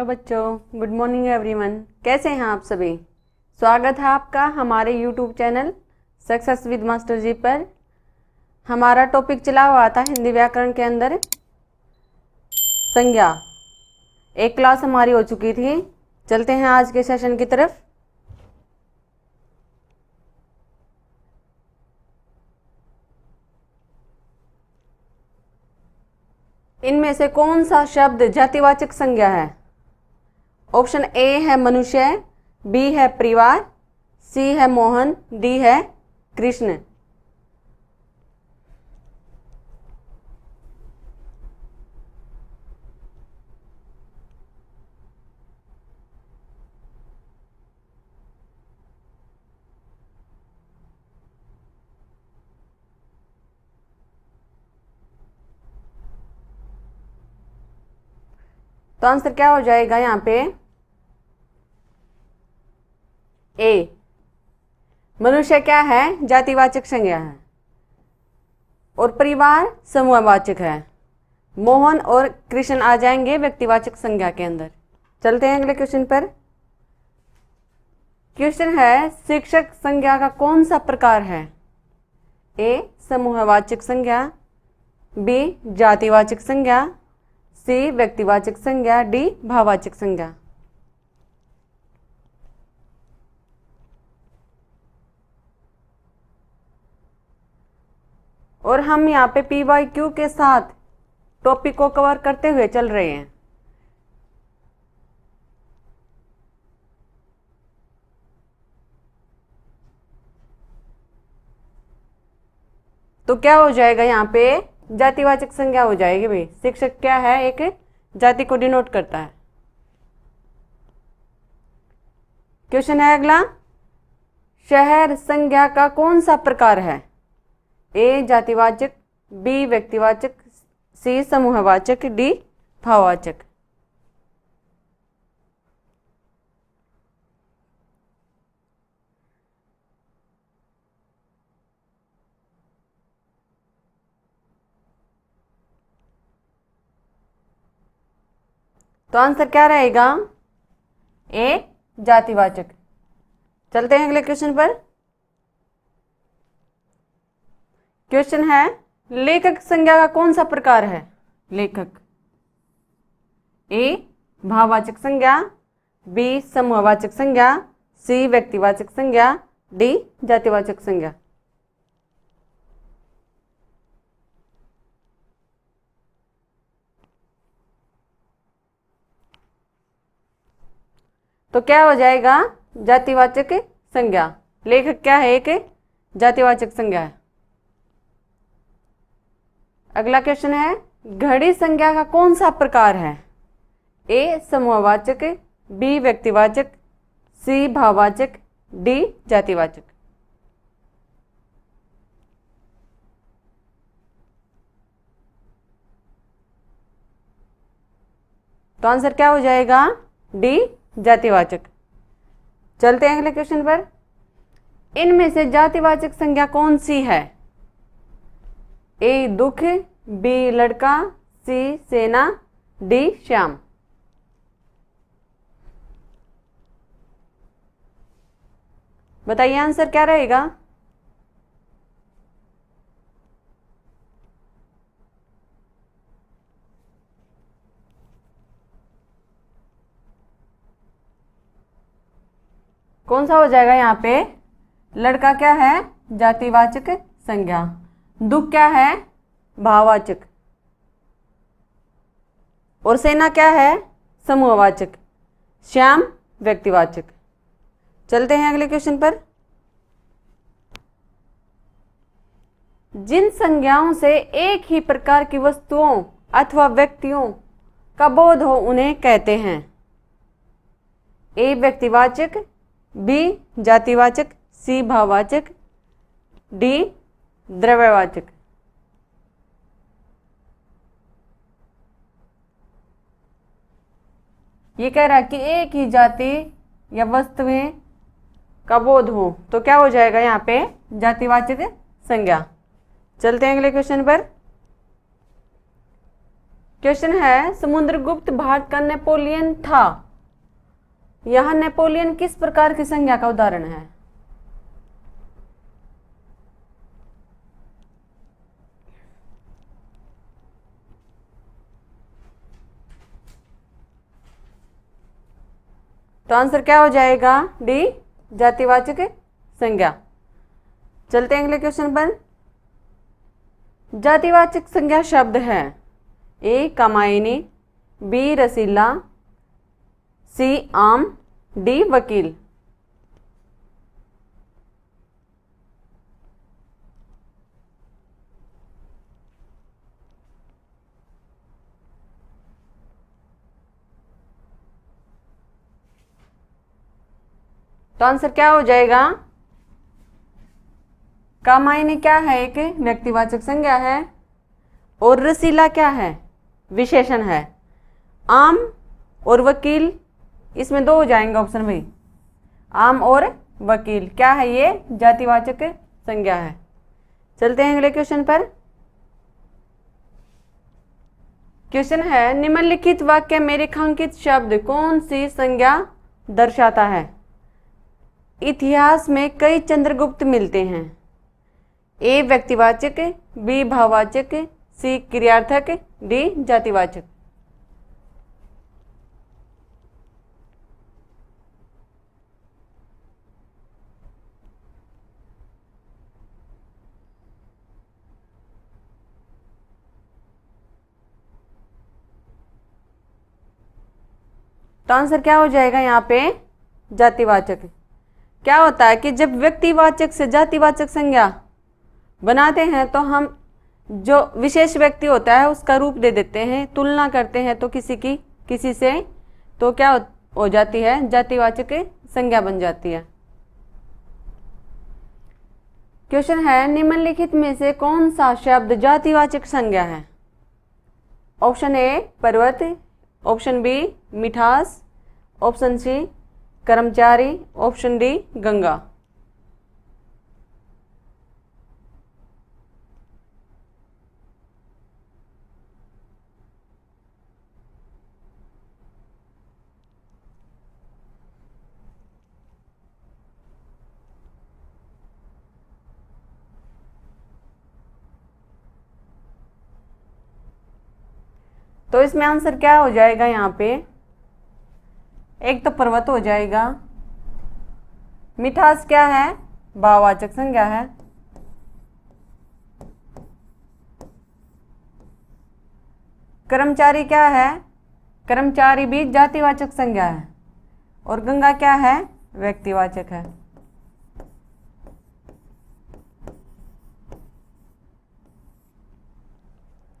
Hello बच्चों, good morning everyone. कैसे हैं आप सभी? स्वागत है आपका हमारे YouTube channel success with master ji पर। हमारा टॉपिक चला हुआ था हिंदी व्याकरण के अंदर संज्ञा। एक क्लास हमारी हो चुकी थी। चलते हैं आज के सेशन की तरफ। इनमें से कौन सा शब्द जातिवाचक संज्ञा है? ऑप्शन ए है मनुष्य, बी है परिवार, सी है मोहन, डी है कृष्ण। तो आंसर क्या हो जाएगा यहाँ पे? ए। मनुष्य क्या है? जातिवाचक संज्ञा है और परिवार समूहवाचक है। मोहन और कृष्ण आ जाएंगे व्यक्तिवाचक संज्ञा के अंदर। चलते हैं अगले क्वेश्चन पर। क्वेश्चन है शिक्षक संज्ञा का कौन सा प्रकार है? ए समूहवाचक संज्ञा, बी जातिवाचक संज्ञा, सी व्यक्तिवाचक संज्ञा, डी भाववाचक संज्ञा। और हम यहाँ पे PYQ के साथ टॉपिक को कवर करते हुए चल रहे हैं। तो क्या हो जाएगा यहाँ पे? जातिवाचक संज्ञा हो जाएगी भाई। शिक्षक क्या है? एक जाति को डिनोट करता है। क्वेश्चन है अगला, शहर संज्ञा का कौन सा प्रकार है? ए जातिवाचक, बी व्यक्तिवाचक, सी समूहवाचक, डी भाववाचक। तो आंसर क्या रहेगा? ए जातिवाचक। चलते हैं अगले क्वेश्चन पर। क्वेश्चन है लेखक संज्ञा का कौन सा प्रकार है? लेखक। ए भाववाचक संज्ञा, बी समूहवाचक संज्ञा, सी व्यक्तिवाचक संज्ञा, डी जातिवाचक संज्ञा। तो क्या हो जाएगा? जातिवाचक संज्ञा। लेखक क्या है? एक जातिवाचक संज्ञा है। अगला क्वेश्चन है घड़ी संज्ञा का कौन सा प्रकार है? ए समूहवाचक, बी व्यक्तिवाचक, सी भाववाचक, डी जातिवाचक। तो आंसर क्या हो जाएगा? डी जातिवाचक। चलते हैं अगले क्वेश्चन पर। इनमें से जातिवाचक संज्ञा कौन सी है? ए दुख, बी लड़का, सी सेना, डी श्याम। बताइए आंसर क्या रहेगा? कौन सा हो जाएगा यहाँ पे? लड़का क्या है? जातिवाचक संज्ञा। दुख क्या है? भाववाचक। और सेना क्या है? समूहवाचक। श्याम व्यक्तिवाचक। चलते हैं अगले क्वेश्चन पर। जिन संज्ञाओं से एक ही प्रकार की वस्तुओं अथवा व्यक्तियों का बोध हो उन्हें कहते हैं? ए व्यक्तिवाचक, बी जातिवाचक, सी भाववाचक, डी द्रव्यवाचक। ये कह रहा है कि एक ही जाति या वस्तुएं का बोध हो, तो क्या हो जाएगा यहाँ पे? जातिवाचक संज्ञा। चलते हैं अगले क्वेश्चन पर। क्वेश्चन है समुद्रगुप्त भारत का नेपोलियन था। यह नेपोलियन किस प्रकार की संज्ञा का उदाहरण है? तो आंसर क्या हो जाएगा? डी, जातिवाचक संज्ञा। चलते हैं अगले क्वेश्चन पर। जातिवाचक संज्ञा शब्द है ए कामायनी, बी रसीला, सी आम, डी वकील। तो आंसर क्या हो जाएगा? कामायनी क्या है? एक व्यक्तिवाचक संज्ञा है और रसीला क्या है? विशेषण है। आम और वकील, इसमें दो हो जाएंगे ऑप्शन भाई। आम और वकील क्या है? ये जातिवाचक संज्ञा है। चलते हैं अगले क्वेश्चन पर। क्वेश्चन है निम्नलिखित वाक्य में रेखांकित शब्द कौन सी संज्ञा दर्शाता है? इतिहास में कई चंद्रगुप्त मिलते हैं। ए व्यक्तिवाचक, बी भाववाचक, सी क्रियार्थक, डी जातिवाचक। तो आंसर क्या हो जाएगा यहाँ पे? जातिवाचक। क्या होता है कि जब व्यक्तिवाचक से जातिवाचक संज्ञा बनाते हैं तो हम जो विशेष व्यक्ति होता है उसका रूप दे देते हैं, तुलना करते हैं तो किसी से, तो क्या हो जाती है? जातिवाचक संज्ञा बन जाती है। क्वेश्चन है निम्नलिखित में से कौन सा शब्द जातिवाचक संज्ञा है? ऑप्शन ए पर्वत, ऑप्शन बी मिठास, ऑप्शन सी कर्मचारी, ऑप्शन डी गंगा। तो इसमें आंसर क्या हो जाएगा? यहाँ पे एक तो पर्वत हो जाएगा, मिठास क्या है? भाववाचक संज्ञा है, कर्मचारी क्या है? कर्मचारी भी जातिवाचक संज्ञा है, और गंगा क्या है? व्यक्तिवाचक है।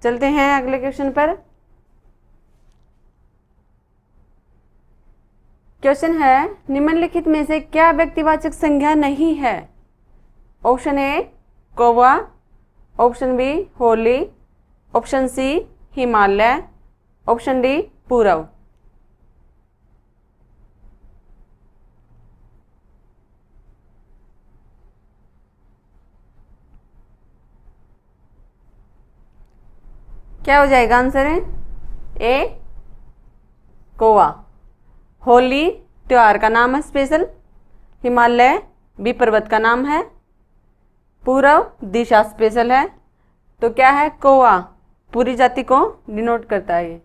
चलते हैं अगले क्वेश्चन पर। क्वेश्चन है निम्नलिखित में से क्या व्यक्तिवाचक संज्ञा नहीं है? ऑप्शन ए कौवा, option B Holi, option C Himalaya, option D पूरब। क्या हो जाएगा आंसर? ए कौवा। होली त्योहार का नाम है स्पेशल, हिमालय भी पर्वत का नाम है, पूरब दिशा स्पेशल है। तो क्या है? कौवा पूरी जाति को डिनोट करता है ये,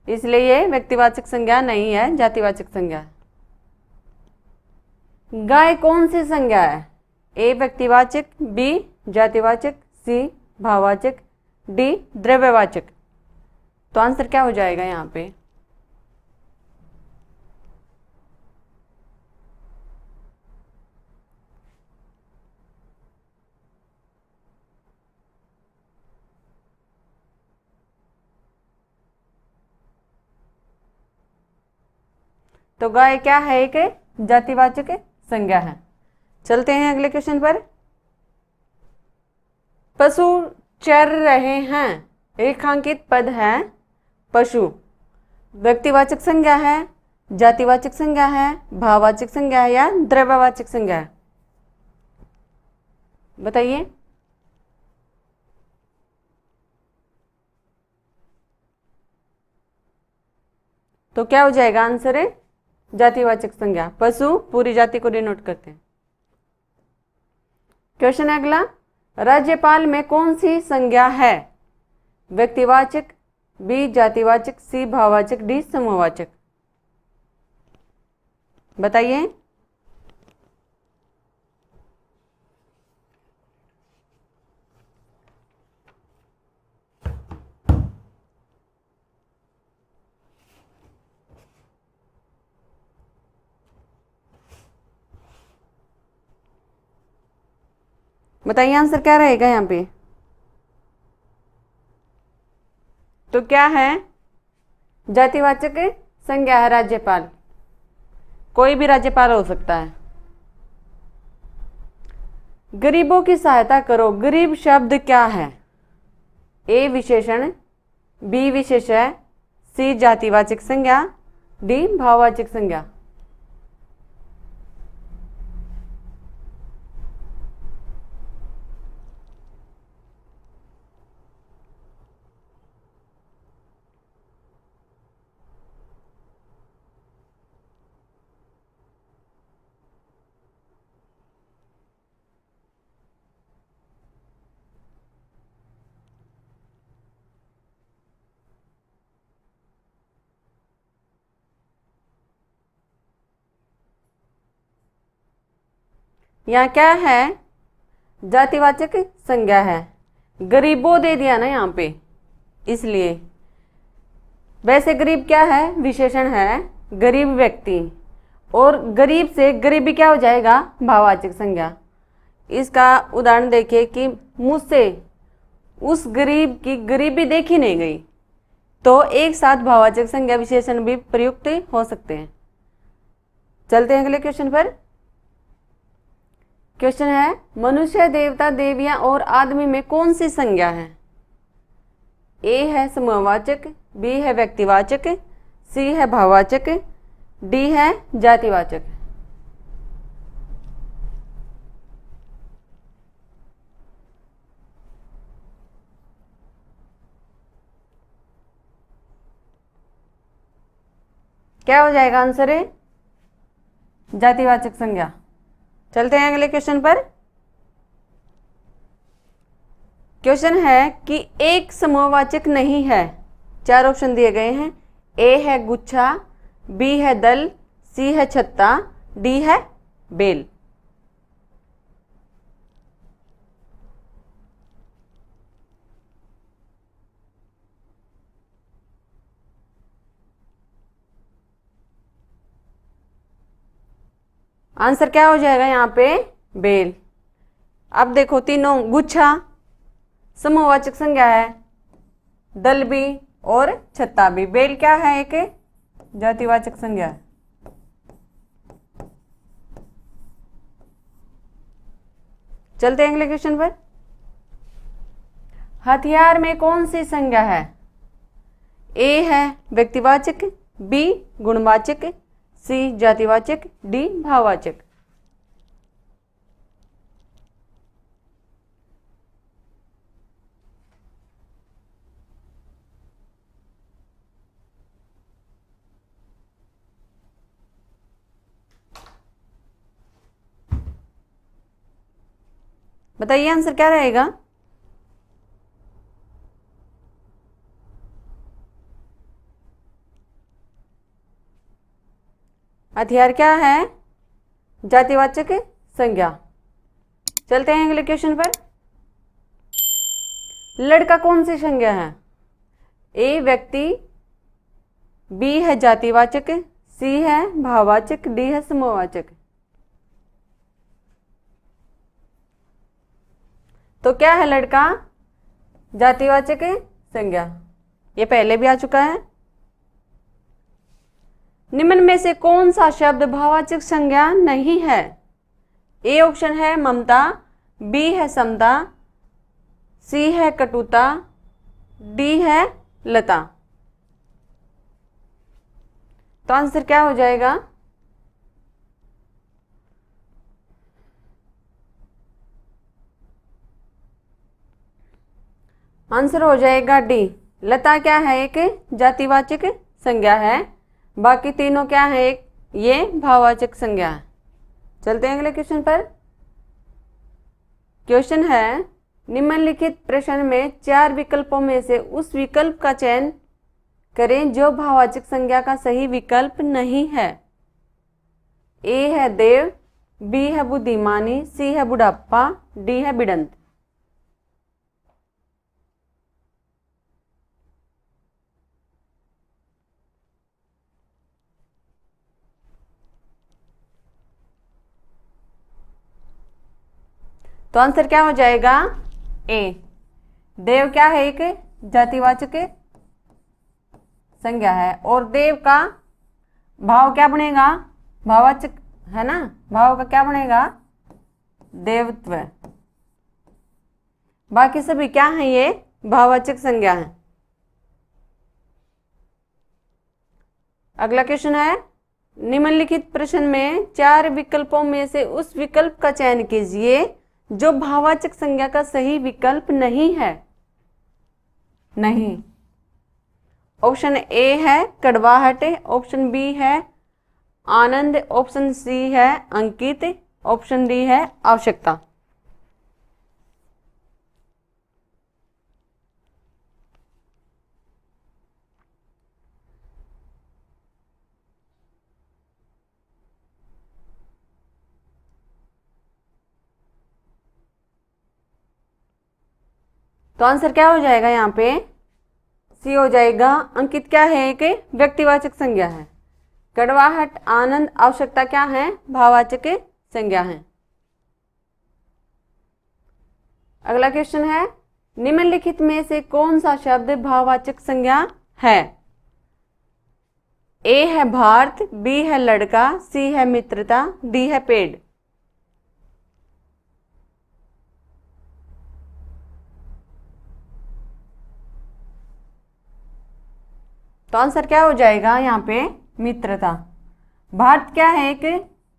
इसलिए ये व्यक्तिवाचक संज्ञा नहीं है, जातिवाचक संज्ञा है। गाय कौन सी संज्ञा है? ए व्यक्तिवाचक, बी जातिवाचक, सी भाववाचक, डी द्रव्यवाचक। तो आंसर क्या हो जाएगा यहाँ पे? तो गाय क्या है? एक जातिवाचक संज्ञा है। चलते हैं अगले क्वेश्चन पर। पशु चर रहे हैं, रेखांकित पद है पशु, व्यक्तिवाचक संज्ञा है, जातिवाचक संज्ञा है, भाववाचक संज्ञा है या द्रव्यवाचक संज्ञा है? बताइए। तो क्या हो जाएगा आंसर है जातिवाचक संज्ञा। पशु पूरी जाति को डिनोट करते हैं। क्वेश्चन अगला, राज्यपाल में कौन सी संज्ञा है? व्यक्तिवाचक, बी जातिवाचक, सी भाववाचक, डी समूहवाचक। बताइए। बताइए आंसर क्या रहेगा यहाँ पे। तो क्या है? जातिवाचक संज्ञा है राज्यपाल। कोई भी राज्यपाल हो सकता है। गरीबों की सहायता करो, गरीब शब्द क्या है? ए विशेषण, बी विशेषण, सी जातिवाचक संज्ञा, डी भाववाचक संज्ञा। यहाँ क्या है? जातिवाचक संज्ञा है। गरीबों दे दिया ना यहाँ पे, इसलिए। वैसे गरीब क्या है? विशेषण है, गरीब व्यक्ति। और गरीब से गरीबी क्या हो जाएगा? भाववाचक संज्ञा। इसका उदाहरण देखिए कि मुझसे उस गरीब की गरीबी देखी नहीं गई, तो एक साथ भाववाचक संज्ञा विशेषण भी प्रयुक्त हो सकते हैं। चलते हैं अगले क्वेश्चन पर। क्वेश्चन है, मनुष्य, देवता, देवियां और आदमी में कौन सी संज्ञा है? ए है समूहवाचक, बी है व्यक्तिवाचक, सी है भाववाचक, डी है जातिवाचक। क्या हो जाएगा आंसर है? जातिवाचक संज्ञा। चलते हैं अगले क्वेश्चन पर। क्वेश्चन है कि एक समूहवाचक नहीं है। 4 ऑप्शन दिए गए हैं। ए है गुच्छा, बी है दल, सी है छत्ता, डी है बेल। आंसर क्या हो जाएगा यहाँ पे? बेल। अब देखो, तीनों गुच्छा समूहवाचक संज्ञा है, दल भी और छत्ता भी। बेल क्या है? एक जातिवाचक संज्ञा है। चलते हैं अगले क्वेश्चन पर। हथियार में कौन सी संज्ञा है? ए है व्यक्तिवाचक, बी गुणवाचक, सी जातिवाचक, डी भाववाचक। बताइए आंसर क्या रहेगा? हथियार क्या है? जातिवाचक संज्ञा। चलते हैं अगले क्वेश्चन पर। लड़का कौन सी संज्ञा है? ए व्यक्ति, बी है जातिवाचक, सी है भाववाचक, डी है समूहवाचक। तो क्या है लड़का? जातिवाचक संज्ञा। ये पहले भी आ चुका है। निम्न में से कौन सा शब्द भाववाचक संज्ञा नहीं है? ए ऑप्शन है ममता, बी है समता, सी है कटुता, डी है लता। तो आंसर क्या हो जाएगा? आंसर हो जाएगा डी। लता क्या है? एक जातिवाचक संज्ञा है। बाकी तीनों क्या है, एक ये भाववाचक संज्ञा है। चलते हैं अगले क्वेश्चन पर। क्वेश्चन है, निम्नलिखित प्रश्न में 4 विकल्पों में से उस विकल्प का चयन करें जो भाववाचक संज्ञा का सही विकल्प नहीं है। ए है देव, बी है बुद्धिमानी, सी है बुढ़ापा, डी है बिड़ंत। तो आंसर क्या हो जाएगा, ए। देव क्या है, एक जातिवाचक संज्ञा है, और देव का भाव क्या बनेगा, भाववाचक है ना, भाव का क्या बनेगा, देवत्व। बाकी सभी क्या है, ये भाववाचक संज्ञा है। अगला क्वेश्चन है, निम्नलिखित प्रश्न में 4 विकल्पों में से उस विकल्प का चयन कीजिए जो भाववाचक संज्ञा का सही विकल्प नहीं है। नहीं, ऑप्शन ए है कड़वाहट, ऑप्शन बी है आनंद, ऑप्शन सी है अंकित, ऑप्शन डी है आवश्यकता। तो आंसर क्या हो जाएगा, यहाँ पे सी हो जाएगा। अंकित क्या है, एक व्यक्तिवाचक संज्ञा है। कड़वाहट, आनंद, आवश्यकता क्या है, भाववाचक संज्ञा है। अगला क्वेश्चन है, निम्नलिखित में से कौन सा शब्द भाववाचक संज्ञा है। ए है भारत, बी है लड़का, सी है मित्रता, डी है पेड़। तो आंसर क्या हो जाएगा, यहाँ पे मित्रता। भारत क्या है, एक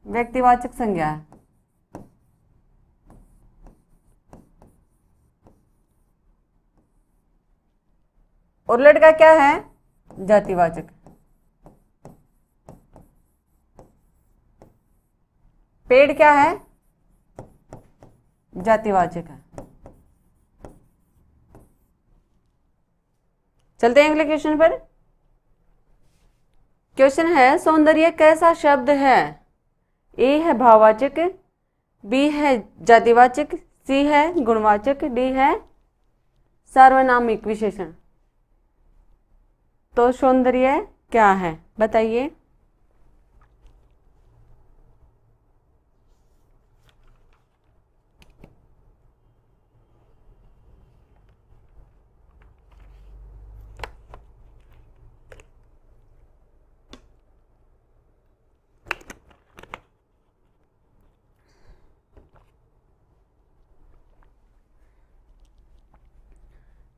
व्यक्तिवाचक संज्ञा है। और लड़का क्या है, जातिवाचक। पेड़ क्या है, जातिवाचक है। चलते हैं अगले क्वेश्चन पर। क्वेश्चन है, सौंदर्य कैसा शब्द है। ए है भाववाचक, बी है जातिवाचक, सी है गुणवाचक, डी है सार्वनामिक विशेषण। तो सौंदर्य क्या है, बताइए।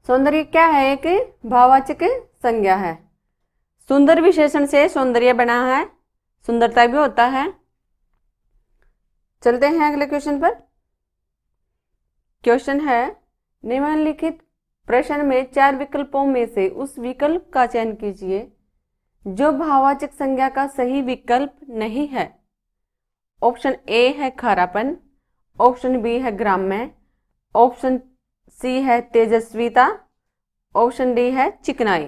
सौंदर्य क्या है, एक भाववाचक संज्ञा है। सुंदर विशेषण से सौंदर्य बना है, सुंदरता भी होता है। चलते हैं अगले क्वेश्चन पर। क्वेश्चन है, निम्नलिखित प्रश्न में 4 विकल्पों में से उस विकल्प का चयन कीजिए जो भाववाचक संज्ञा का सही विकल्प नहीं है। ऑप्शन ए है खारापन, ऑप्शन बी है ग्राम्य, ऑप्शन सी है तेजस्विता, ऑप्शन डी है चिकनाई।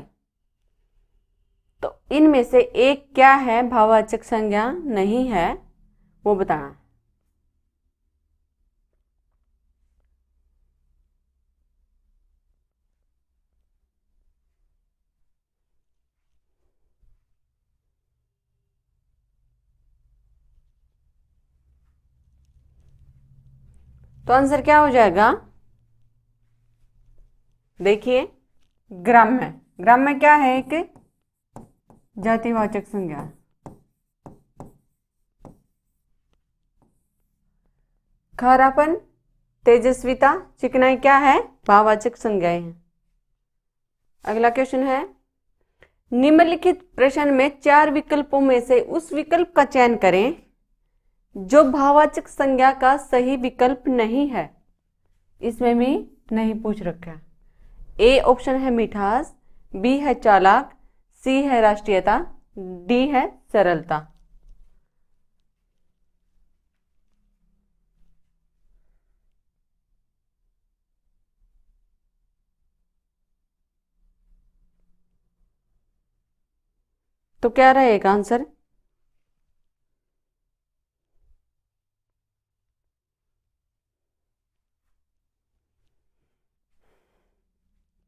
तो इनमें से एक क्या है, भाववाचक संज्ञा नहीं है, वो बताना। तो आंसर क्या हो जाएगा, देखिए ग्राम्य। ग्राम्य क्या है, एक जातिवाचक संज्ञा। खारापन, तेजस्विता, चिकनाई क्या है, भाववाचक संज्ञाएं हैं। अगला क्वेश्चन है, निम्नलिखित प्रश्न में 4 विकल्पों में से उस विकल्प का चयन करें जो भाववाचक संज्ञा का सही विकल्प नहीं है। इसमें भी नहीं पूछ रखा। ए ऑप्शन है मिठास, बी है चालाक, सी है राष्ट्रीयता, डी है सरलता। तो क्या रहेगा आंसर?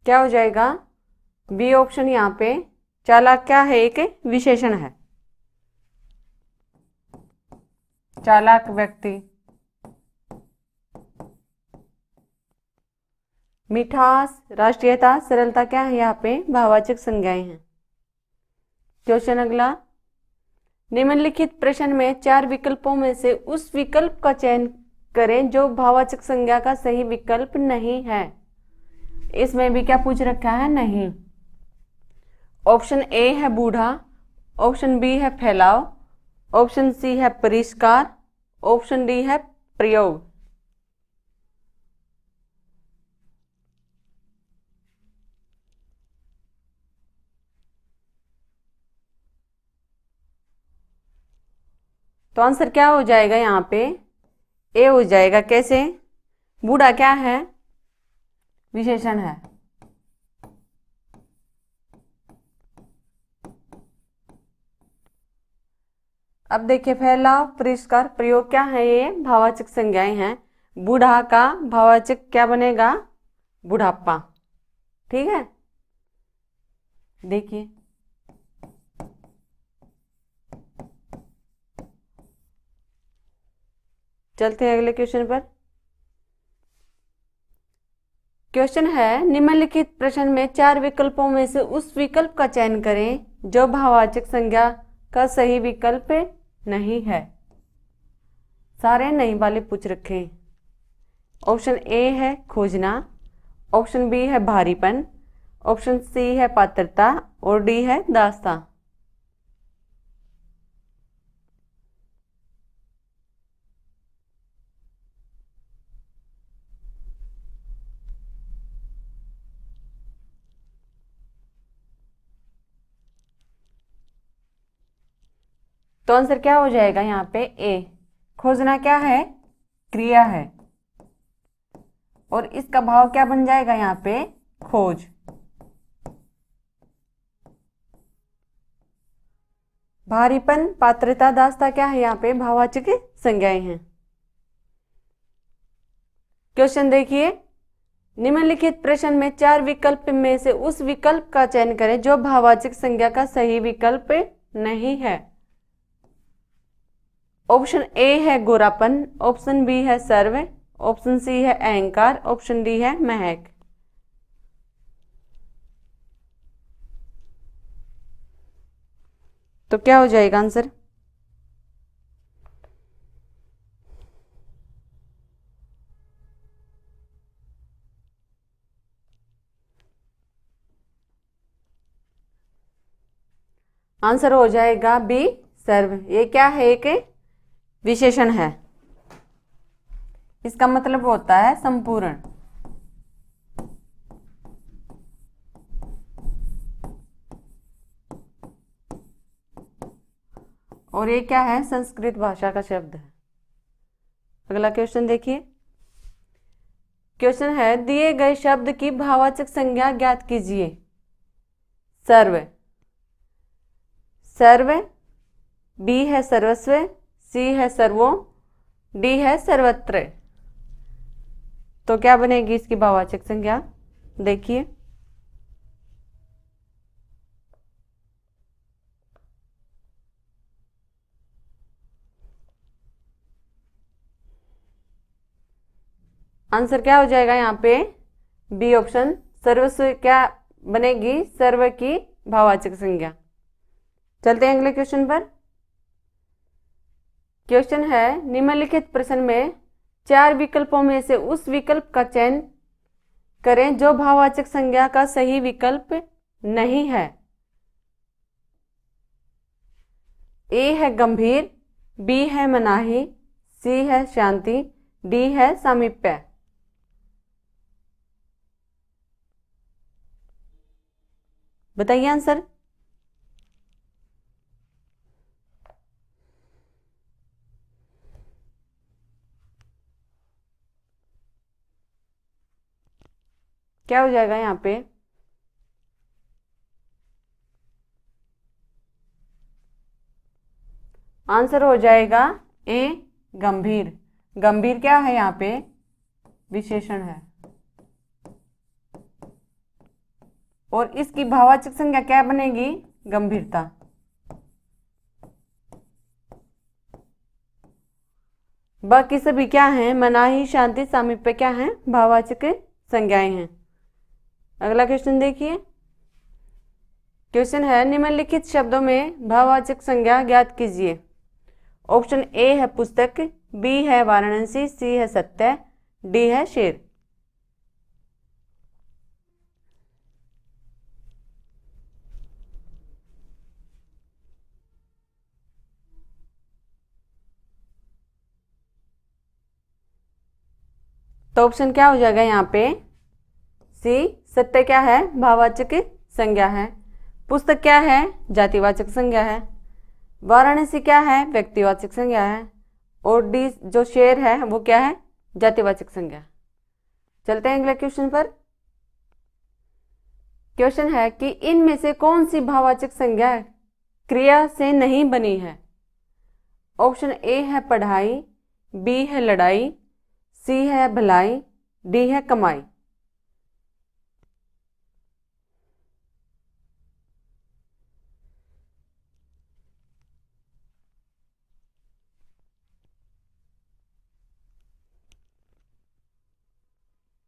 क्या हो जाएगा? B option. यहाँ पे चालाक क्या है? एक विशेषण है। चालाक व्यक्ति, मिठास, राष्ट्रीयता, सरलता क्या है? यहाँ पे भाववाचक संज्ञाएं हैं। क्वेश्चन अगला, निम्नलिखित प्रश्न में 4 विकल्पों में से उस विकल्प का चयन करें जो भाववाचक संज्ञा का सही विकल्प नहीं है। इसमें भी क्या पूछ रखा है? नहीं। ऑप्शन ए है बूढ़ा, ऑप्शन बी है फैलाव, ऑप्शन सी है परिष्कार, ऑप्शन डी है प्रयोग। तो आंसर क्या हो जाएगा? यहाँ पे ए हो जाएगा। कैसे? बूढ़ा क्या है? विशेषण है। अब देखिए, फैलाव, परिष्कार, प्रयोग क्या है? ये भाववाचक संज्ञाएं हैं। बूढ़ा का भाववाचक क्या बनेगा? बुढ़ापा। ठीक है, देखिए चलते हैं अगले क्वेश्चन पर। क्वेश्चन है, निम्नलिखित प्रश्न में 4 विकल्पों में से उस विकल्प का चयन करें जो भाववाचक संज्ञा का सही विकल्प नहीं है। सारे नहीं वाले पूछ रखे हैं। ऑप्शन ए है खोजना, ऑप्शन बी है भारीपन, ऑप्शन सी है पात्रता और डी है दास्तां। तो आंसर क्या हो जाएगा? यहाँ पे ए। खोजना क्या है? क्रिया है और इसका भाव क्या बन जाएगा? यहाँ पे खोज। भारीपन, पात्रता, दास्तां क्या है? यहाँ पे भाववाचक संज्ञाएं हैं। क्वेश्चन देखिए, निम्नलिखित प्रश्न में 4 विकल्प में से उस विकल्प का चयन करें जो भाववाचक संज्ञा का सही विकल्प नहीं है। ऑप्शन ए है गोरापन, ऑप्शन बी है सर्व, ऑप्शन सी है अहंकार, ऑप्शन डी है महक। तो क्या हो जाएगा आंसर? आंसर हो जाएगा बी सर्व। ये क्या है? एक विशेषण है। इसका मतलब होता है संपूर्ण। और ये क्या है? संस्कृत भाषा का शब्द है। अगला क्वेश्चन देखिए। क्वेश्चन है, दिए गए शब्द की भाववाचक संज्ञा ज्ञात कीजिए। सर्व, सर्व, बी है सर्वस्व, सी है सर्वो, डी है सर्वत्र। तो क्या बनेगी इसकी भाववाचक संज्ञा? देखिए, आंसर क्या हो जाएगा? यहाँ पे बी ऑप्शन। सर्वस्व क्या बनेगी? सर्व की भाववाचक संज्ञा। चलते हैं अगले क्वेश्चन पर। क्वेश्चन है, निम्नलिखित प्रश्न में 4 विकल्पों में से उस विकल्प का चयन करें जो भाववाचक संज्ञा का सही विकल्प नहीं है। ए है गंभीर, बी है मनाही, सी है शांति, डी है सामीप्य। बताइए आंसर। क्या हो जाएगा यहाँ पे? आंसर हो जाएगा ए गंभीर। गंभीर क्या है यहाँ पे? विशेषण है। और इसकी भाववाचक संज्ञा क्या बनेगी? गंभीरता। बाकी सभी क्या हैं? मनाही, शांति, सामीप्य क्या हैं? भाववाचक संज्ञाएं हैं। अगला क्वेश्चन देखिए। क्वेश्चन है निम्नलिखित शब्दों में भाववाचक संज्ञा ज्ञात कीजिए। ऑप्शन ए है पुस्तक, बी है वाराणसी, सी है सत्य, डी है शेर। तो ऑप्शन क्या हो जाएगा यहाँ पे? सी सत्य क्या है? भाववाचक संज्ञा है। पुस्तक क्या है? जातिवाचक संज्ञा है। वाराणसी क्या है? व्यक्तिवाचक संज्ञा है। और डी जो शेर है वो क्या है? जातिवाचक संज्ञा। चलते हैं अगले क्वेश्चन पर। क्वेश्चन है कि इनमें से कौन सी भाववाचक संज्ञा क्रिया से नहीं बनी है? ऑप्शन ए है पढ़ाई, बी है लड़ाई, सी है भलाई, डी है कमाई।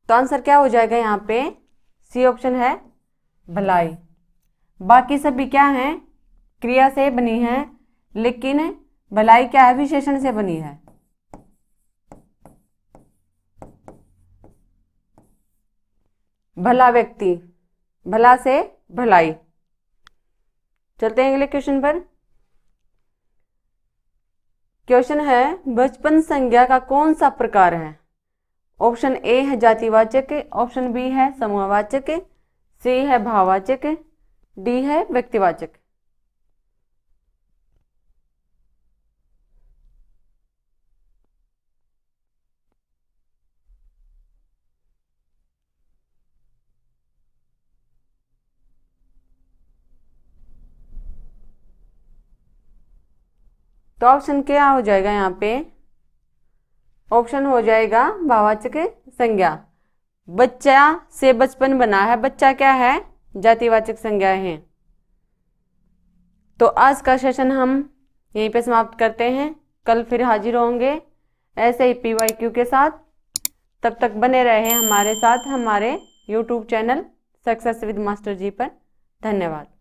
तो आंसर क्या हो जाएगा यहाँ पे? सी ऑप्शन है भलाई। बाकी सभी क्या है? क्रिया से बनी है, लेकिन भलाई क्या है? विशेषण से बनी है। भला व्यक्ति, भला से भलाई। चलते हैं अगले क्वेश्चन पर। क्वेश्चन है बचपन संज्ञा का कौन सा प्रकार है? ऑप्शन ए है जातिवाचक, ऑप्शन बी है समूहवाचक, सी है भाववाचक, डी है व्यक्तिवाचक। तो ऑप्शन क्या हो जाएगा यहाँ पे? ऑप्शन हो जाएगा भाववाचक संज्ञा। बच्चा से बचपन बना है, बच्चा क्या है? जातिवाचक संज्ञा है। तो आज का सेशन हम यहीं पे समाप्त करते हैं। कल फिर हाजिर होंगे ऐसे ही PYQ के साथ। तब तक बने रहे हमारे साथ हमारे YouTube channel success with master ji पर। धन्यवाद।